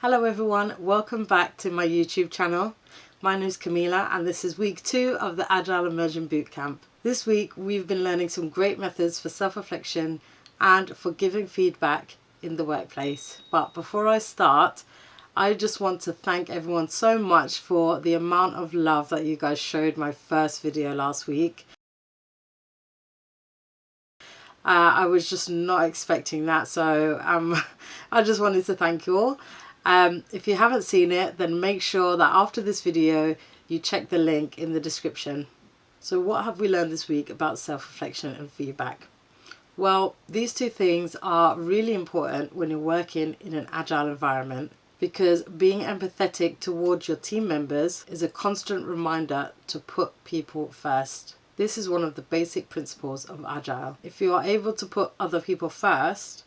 Hello everyone, welcome back to my YouTube channel. My name is Camila and this is week 2 of the Agile Immersion Bootcamp. This week we've been learning some great methods for self-reflection and for giving feedback in the workplace. But before I start, I just want to thank everyone so much for the amount of love that you guys showed my first video last week. I was just not expecting that, so I just wanted to thank you all. If you haven't seen it, then make sure that after this video you check the link in the description. So what have we learned this week about self-reflection and feedback? Well, these two things are really important when you're working in an agile environment, because being empathetic towards your team members is a constant reminder to put people first. This is one of the basic principles of Agile. If you are able to put other people first,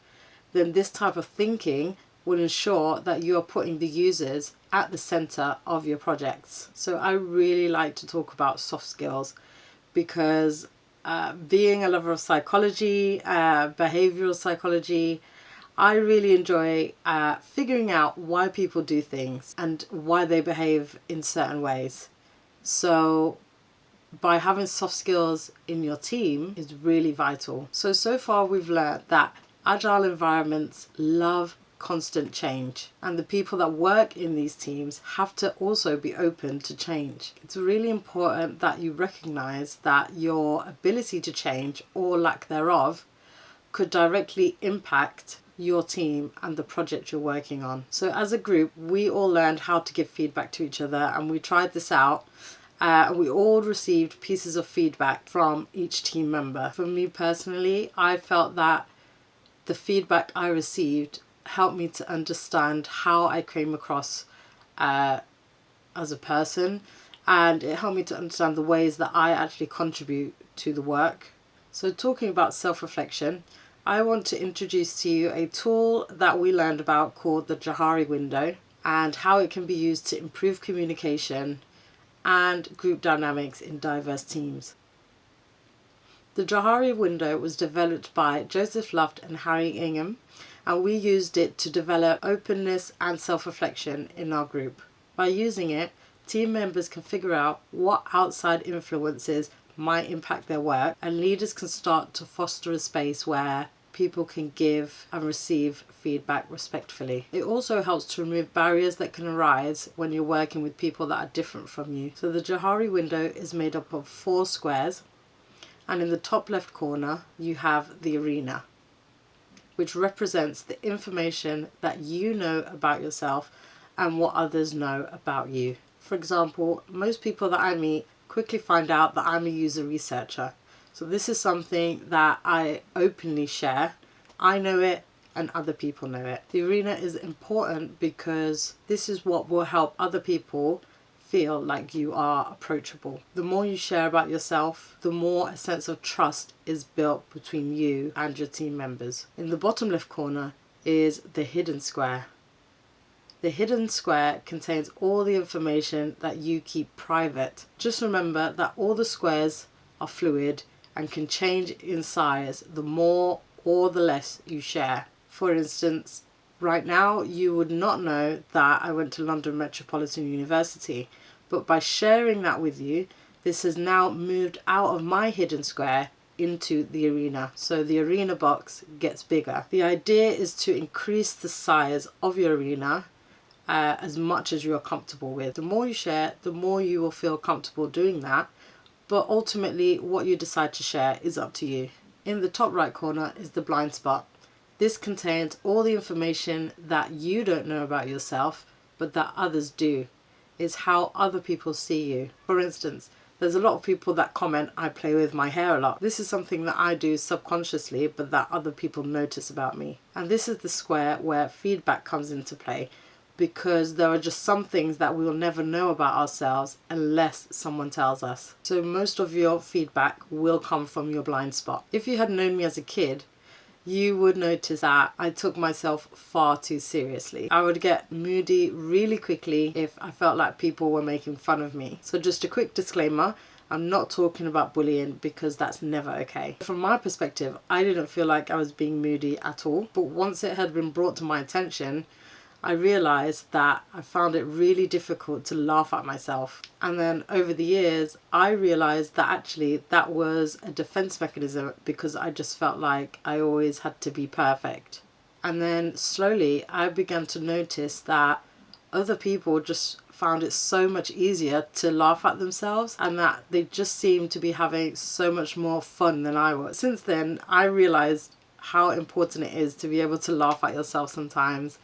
then this type of thinking will ensure that you are putting the users at the center of your projects. So I really like to talk about soft skills because being a lover of psychology, behavioral psychology, I really enjoy figuring out why people do things and why they behave in certain ways. So by having soft skills in your team is really vital. So far we've learned that agile environments love constant change, and the people that work in these teams have to also be open to change. It's really important that you recognize that your ability to change or lack thereof could directly impact your team and the project you're working on. So as a group, we all learned how to give feedback to each other, and we tried this out. We all received pieces of feedback from each team member. For me personally, I felt that the feedback I received helped me to understand how I came across as a person, and it helped me to understand the ways that I actually contribute to the work. So talking about self-reflection, I want to introduce to you a tool that we learned about called the Johari Window, and how it can be used to improve communication and group dynamics in diverse teams. The Johari Window was developed by Joseph Luft and Harry Ingham, and we used it to develop openness and self-reflection in our group. By using it, team members can figure out what outside influences might impact their work, and leaders can start to foster a space where people can give and receive feedback respectfully. It also helps to remove barriers that can arise when you're working with people that are different from you. So the Johari Window is made up of 4 squares, and in the top left corner you have the arena, which represents the information that you know about yourself and what others know about you. For example, most people that I meet quickly find out that I'm a user researcher. So this is something that I openly share. I know it and other people know it. The arena is important because this is what will help other people feel like you are approachable. The more you share about yourself, the more a sense of trust is built between you and your team members. In the bottom left corner is the hidden square. The hidden square contains all the information that you keep private. Just remember that all the squares are fluid and can change in size the more or the less you share. For instance, right now you would not know that I went to London Metropolitan University, but by sharing that with you, this has now moved out of my hidden square into the arena. So the arena box gets bigger. The idea is to increase the size of your arena as much as you are comfortable with. The more you share, the more you will feel comfortable doing that, but ultimately what you decide to share is up to you. In the top right corner is the blind spot. This contains all the information that you don't know about yourself, but that others do. It's how other people see you. For instance, there's a lot of people that comment I play with my hair a lot. This is something that I do subconsciously, but that other people notice about me. And this is the square where feedback comes into play, because there are just some things that we will never know about ourselves unless someone tells us. So most of your feedback will come from your blind spot. If you had known me as a kid, you would notice that I took myself far too seriously. I would get moody really quickly if I felt like people were making fun of me. So just a quick disclaimer, I'm not talking about bullying because that's never okay. From my perspective, I didn't feel like I was being moody at all, but once it had been brought to my attention, I realized that I found it really difficult to laugh at myself. And then over the years, I realized that actually that was a defense mechanism, because I just felt like I always had to be perfect. And then slowly I began to notice that other people just found it so much easier to laugh at themselves, and that they just seemed to be having so much more fun than I was. Since then, I realized how important it is to be able to laugh at yourself sometimes,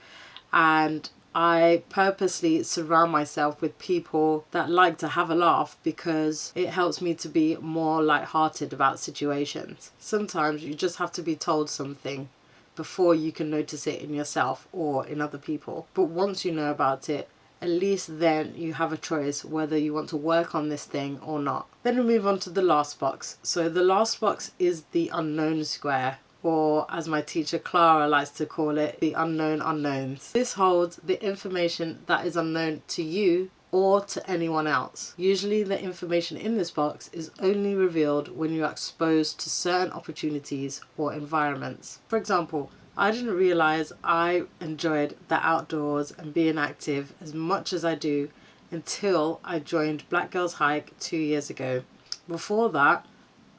and I purposely surround myself with people that like to have a laugh, because it helps me to be more lighthearted about situations. Sometimes you just have to be told something before you can notice it in yourself or in other people. But once you know about it, at least then you have a choice whether you want to work on this thing or not. Then we move on to the last box. So the last box is the unknown square, or as my teacher Clara likes to call it, the unknown unknowns. This holds the information that is unknown to you or to anyone else. Usually the information in this box is only revealed when you are exposed to certain opportunities or environments. For example, I didn't realize I enjoyed the outdoors and being active as much as I do until I joined Black Girls Hike 2 years ago. Before that,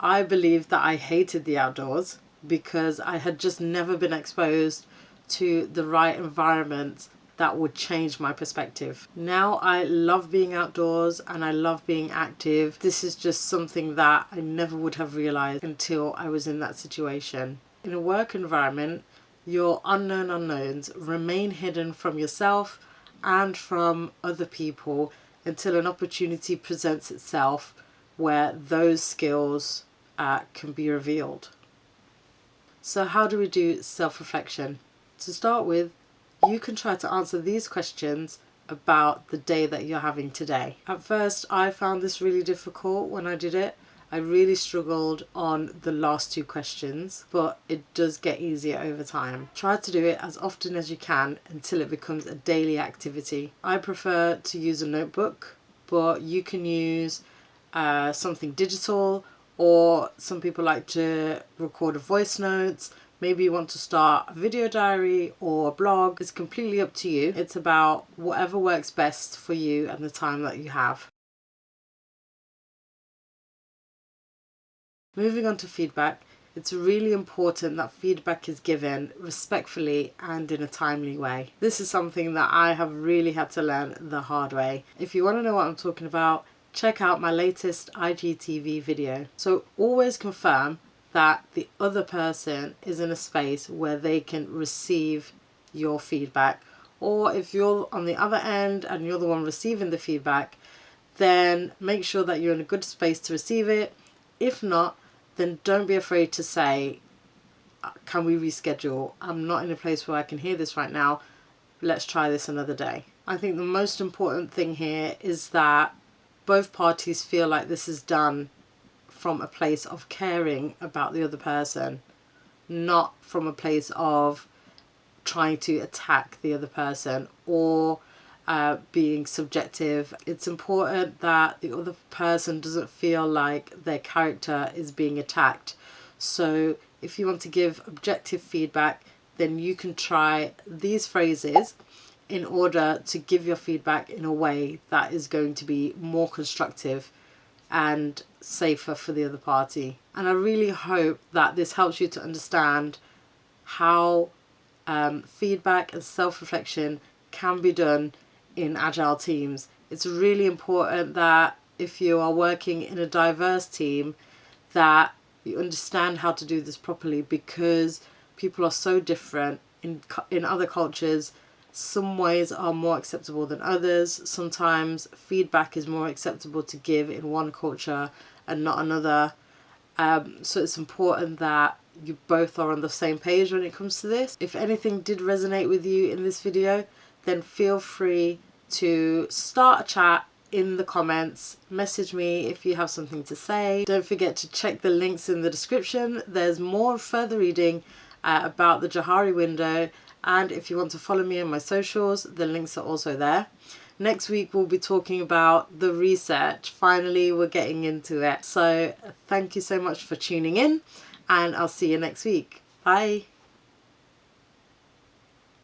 I believed that I hated the outdoors because I had just never been exposed to the right environment that would change my perspective. Now I love being outdoors and I love being active. This is just something that I never would have realized until I was in that situation. In a work environment, your unknown unknowns remain hidden from yourself and from other people until an opportunity presents itself where those skills can be revealed. So how do we do self-reflection? To start with, you can try to answer these questions about the day that you're having today. At first, I found this really difficult when I did it. I really struggled on the last 2 questions, but it does get easier over time. Try to do it as often as you can until it becomes a daily activity. I prefer to use a notebook, but you can use something digital, or some people like to record a voice notes. Maybe you want to start a video diary or a blog. It's completely up to you. It's about whatever works best for you and the time that you have. Moving on to feedback, it's really important that feedback is given respectfully and in a timely way. This is something that I have really had to learn the hard way. If you want to know what I'm talking about, check out my latest IGTV video. So always confirm that the other person is in a space where they can receive your feedback. Or if you're on the other end and you're the one receiving the feedback, then make sure that you're in a good space to receive it. If not, then don't be afraid to say, can we reschedule? I'm not in a place where I can hear this right now. Let's try this another day. I think the most important thing here is that both parties feel like this is done from a place of caring about the other person, not from a place of trying to attack the other person or being subjective. It's important that the other person doesn't feel like their character is being attacked. So if you want to give objective feedback, then you can try these phrases in order to give your feedback in a way that is going to be more constructive and safer for the other party. And I really hope that this helps you to understand how feedback and self-reflection can be done in agile teams. It's really important that if you are working in a diverse team, that you understand how to do this properly, because people are so different. In other cultures, some ways are more acceptable than others. Sometimes feedback is more acceptable to give in one culture and not another. So it's important that you both are on the same page when it comes to this. If anything did resonate with you in this video, then feel free to start a chat in the comments. Message me if you have something to say. Don't forget to check the links in the description. There's more further reading about the Johari Window, and if you want to follow me on my socials, the links are also there. Next week we'll be talking about the research. Finally, we're getting into it. So thank you so much for tuning in, and I'll see you next week. Bye.